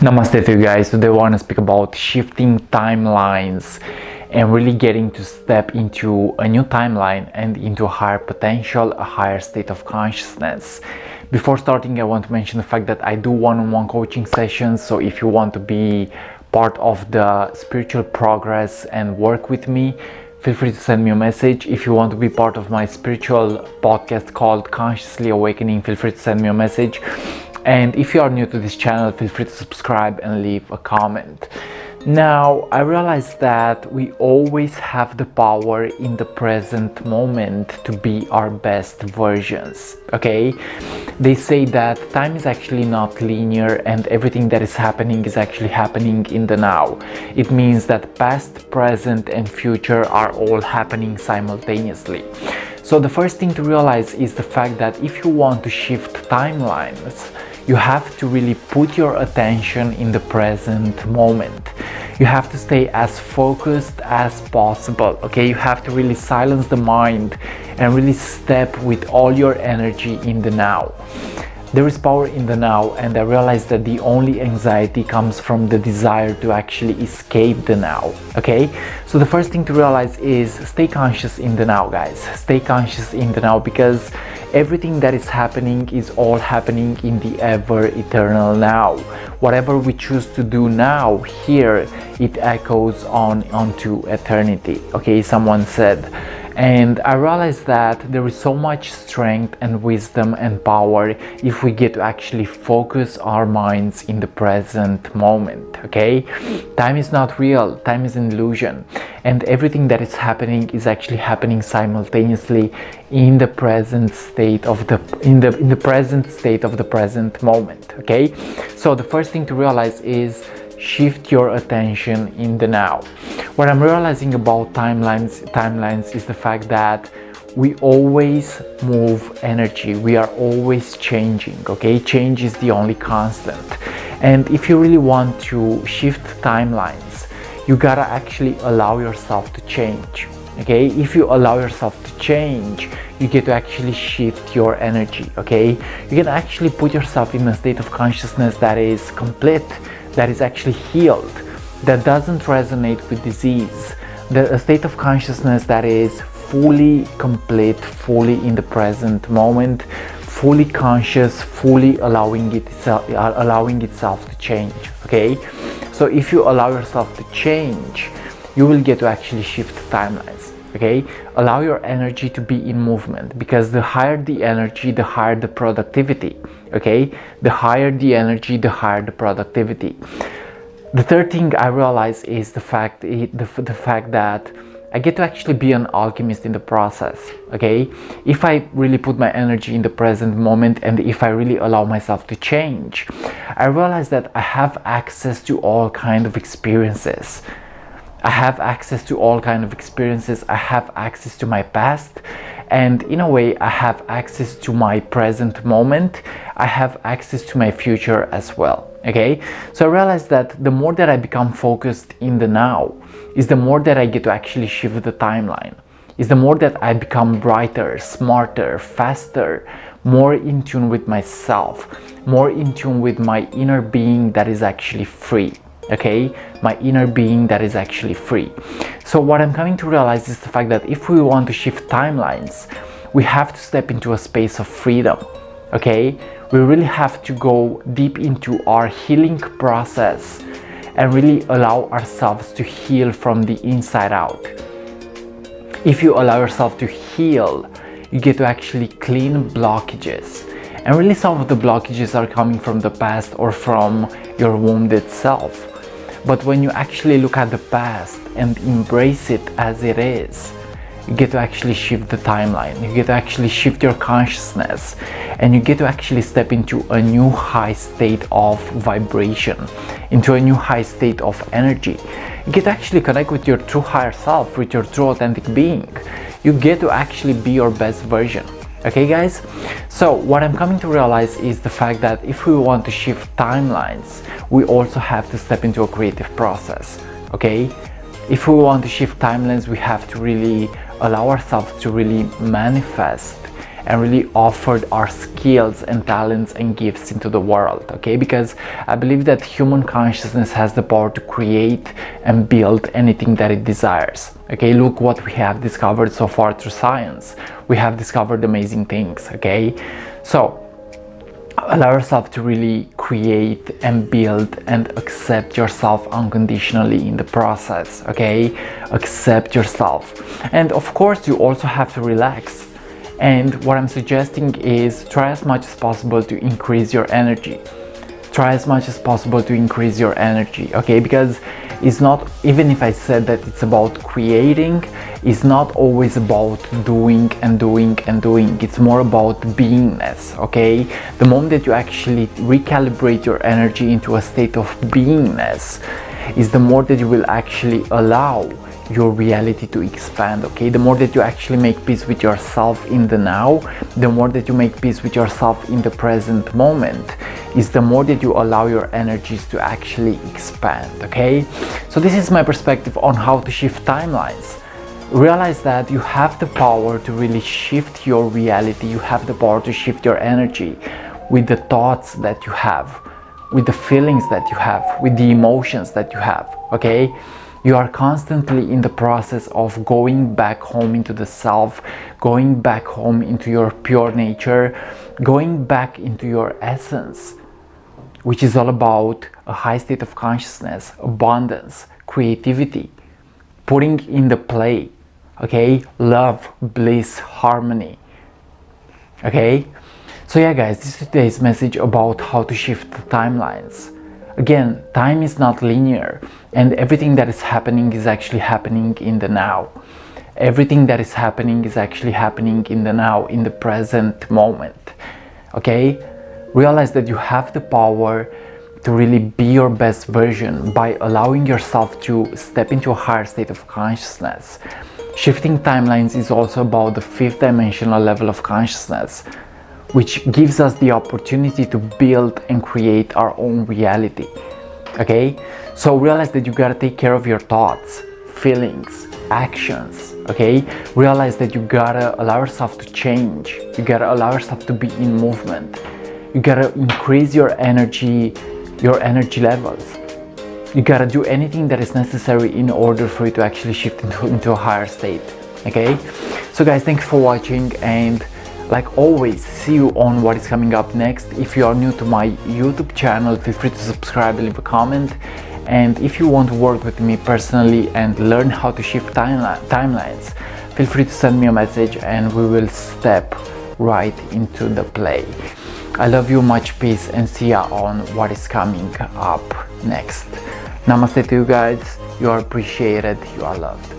Namaste to you guys. Today I want to speak about shifting timelines and really getting to step into a new timeline and into a higher potential, a higher state of consciousness. Before starting, I want to mention the fact that I do one-on-one coaching sessions, so if you want to be part of the spiritual progress and work with me, feel free to send me a message. If you want to be part of my spiritual podcast called Consciously Awakening, feel free to send me a message. And if you are new to this channel, feel free to subscribe and leave a comment. Now, I realize that we always have the power in the present moment to be our best versions, okay? They say that time is actually not linear and everything that is happening is actually happening in the now. It means that past, present, and future are all happening simultaneously. So the first thing to realize is the fact that if you want to shift timelines, you have to really put your attention in the present moment. You have to stay as focused as possible, okay? You have to really silence the mind and really step with all your energy in the now. There is power in the now, and I realize that the only anxiety comes from the desire to actually escape the now, okay? So the first thing to realize is stay conscious in the now, guys. Stay conscious in the now, because everything that is happening is all happening in the ever eternal now. Whatever we choose to do now, here, it echoes onto eternity, okay? Someone said. And I realized that there is so much strength and wisdom and power if we get to actually focus our minds in the present moment, okay? Time is not real, time is an illusion, and everything that is happening is actually happening simultaneously in the present state of the present state of the present moment, okay? So the first thing to realize is shift your attention in the now. What I'm realizing about timelines is the fact that we always move energy. We are always changing, okay? Change is the only constant. And if you really want to shift timelines, you gotta actually allow yourself to change, okay? If you allow yourself to change, you get to actually shift your energy, okay? You can actually put yourself in a state of consciousness that is complete, that is actually healed, that doesn't resonate with disease, a state of consciousness that is fully complete, fully in the present moment, fully conscious, fully allowing itself to change, okay? So if you allow yourself to change, you will get to actually shift timelines, okay? Allow your energy to be in movement, because the higher the energy, the higher the productivity, okay? The higher the energy, the higher the productivity. The third thing I realize is the fact that I get to actually be an alchemist in the process, okay? If I really put my energy in the present moment and if I really allow myself to change, I realize that I have access to all kinds of experiences. I have access to all kinds of experiences. I have access to my past, and in a way I have access to my present moment. I have access to my future as well, okay? So I realize that the more that I become focused in the now is the more that I get to actually shift the timeline, is the more that I become brighter, smarter, faster, more in tune with myself, more in tune with my inner being that is actually free, okay? My inner being that is actually free. So what I'm coming to realize is the fact that if we want to shift timelines, we have to step into a space of freedom, okay? We really have to go deep into our healing process and really allow ourselves to heal from the inside out. If you allow yourself to heal, you get to actually clean blockages. And really some of the blockages are coming from the past or from your wounded self. But when you actually look at the past and embrace it as it is, you get to actually shift the timeline. You get to actually shift your consciousness, and you get to actually step into a new high state of vibration, into a new high state of energy. You get to actually connect with your true higher self, with your true authentic being. You get to actually be your best version. Okay, guys? So what I'm coming to realize is the fact that if we want to shift timelines, we also have to step into a creative process, okay? If we want to shift timelines, we have to really allow ourselves to really manifest and really offered our skills and talents and gifts into the world, okay? Because I believe that human consciousness has the power to create and build anything that it desires, okay? Look what we have discovered so far through science. We have discovered amazing things, okay? So allow yourself to really create and build and accept yourself unconditionally in the process, okay? Accept yourself. And of course you also have to relax, and what I'm suggesting is try as much as possible to increase your energy. Try as much as possible to increase your energy, okay? Because it's not, even if I said that it's about creating, it's not always about doing and doing and doing. It's more about beingness, okay? The moment that you actually recalibrate your energy into a state of beingness is the more that you will actually allow your reality to expand, okay? The more that you actually make peace with yourself in the now, the more that you make peace with yourself in the present moment, is the more that you allow your energies to actually expand, okay? So this is my perspective on how to shift timelines. Realize that you have the power to really shift your reality. You have the power to shift your energy with the thoughts that you have, with the feelings that you have, with the emotions that you have, okay? You are constantly in the process of going back home into the self, going back home into your pure nature, going back into your essence, which is all about a high state of consciousness, abundance, creativity, putting in the play, okay? Love, bliss, harmony, okay? So yeah guys, this is today's message about how to shift the timelines. Again, time is not linear, and everything that is happening is actually happening in the now. Everything that is happening is actually happening in the now, in the present moment, okay? Realize that you have the power to really be your best version by allowing yourself to step into a higher state of consciousness. Shifting timelines is also about the fifth dimensional level of consciousness, which gives us the opportunity to build and create our own reality, okay? So realize that you gotta take care of your thoughts, feelings, actions, okay? Realize that you gotta allow yourself to change. You gotta allow yourself to be in movement. You gotta increase your energy levels. You gotta do anything that is necessary in order for you to actually shift into a higher state, okay? So guys, thanks for watching, and like always, see you on what is coming up next. If you are new to my YouTube channel, feel free to subscribe and leave a comment. And if you want to work with me personally and learn how to shift timelines, feel free to send me a message and we will step right into the play. I love you, much peace, and see ya on what is coming up next. Namaste to you guys. You are appreciated, you are loved.